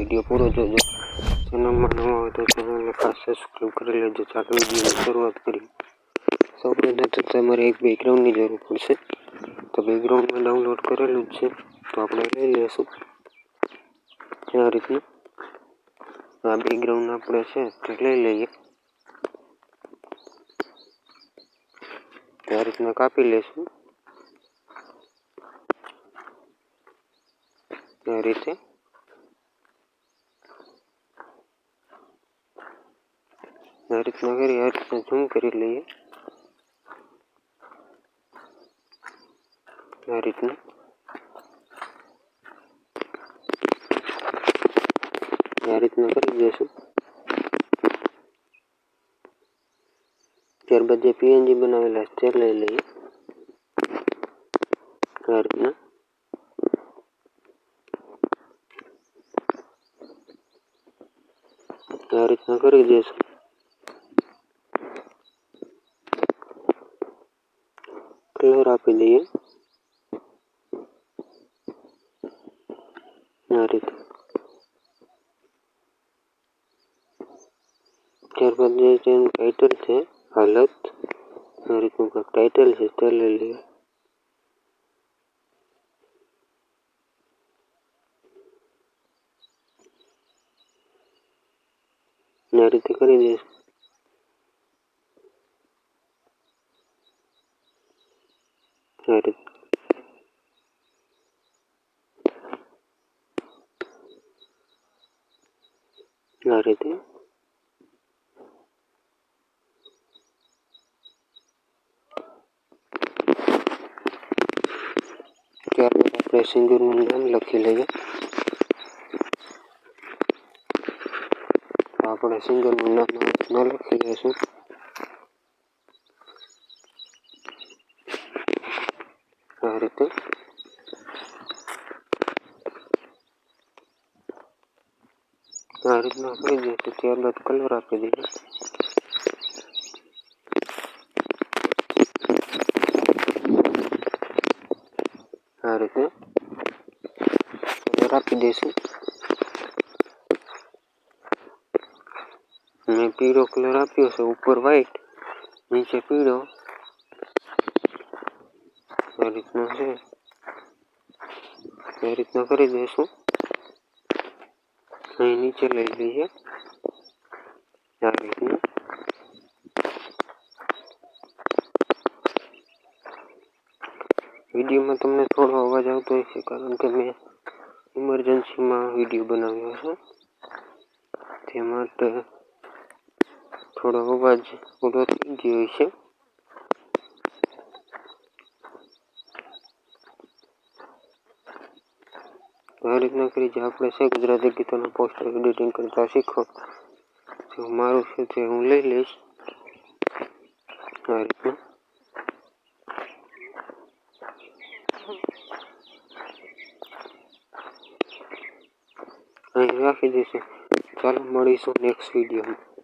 Video પૂરો જોજો। ચેનલમાં નવા હોય તો ચેનલને ખાસ સબસ્ક્રાઈબ કરી લેજો। ચાલો વિડીયોની શરૂઆત કરીએ। સૌપ્રથમ તો તમારે એક બેકગ્રાઉન્ડની જરૂર પડશે। તો બેકગ્રાઉન્ડમાં ડાઉનલોડ કરેલું જ છે, તો આપણે લઈ લઈશું આ રીતનું। આ બેકગ્રાઉન્ડ આપણે છે તે લઈ લઈએ। આ રીતના કાપી લઈશું આ રીતે। આ રીતના કરી આ રીતના ઝૂમ કરી લઈએ આ રીતના। આ રીતના કરી દઈશું। ત્યારબાદ જે પીએનજી બનાવેલા છે તે લઈ લઈએ આ રીતના। આ રીતના કરી દઈશું। કલર આપી દઈએ આ રીતે। ત્યારબાદ જે તેનું ટાઇટલ છે હાલત, આ રીતનું કંઈક ટાઇટલ છે તે લઈ લઈએ। આ રીતે કરી દઈશું આ રીતે। આ રીતે ત્યારબાદ આપણે સિંગરનું નામ લખી લઈએ। આપણે સિંગરનું નામ ન લખી લઈશું આ રીતે। આ રીતના કરી દઈશું। ત્યારબાદ કલર આપી દઈએ આ રીતે કલર આપી દઈશું। મેં પીળો કલર આપ્યો છે, ઉપર વ્હાઈટ નીચે પીળો આ રીતના છે। આ રીતના કરી દઈશું। અહીં નીચે લઈ લઈએ આ રીતના। વિડીયોમાં તમને થોડો અવાજ આવતો હશે, કારણ કે મેં ઇમરજન્સીમાં વિડીયો બનાવ્યો છે, તે માટે થોડો અવાજ પૂરો થઈ ગયો છે। આ રીતના કરી જે આપણે છે ગુજરાતી ગીતોના પોસ્ટર એડિટિંગ કરતા શીખો, જો મારું છે તે હું લઈ લઈશ આ રીતના। અહીં રાખી દઈશું। ચાલો મળીશું નેક્સ્ટ વિડીયોમાં।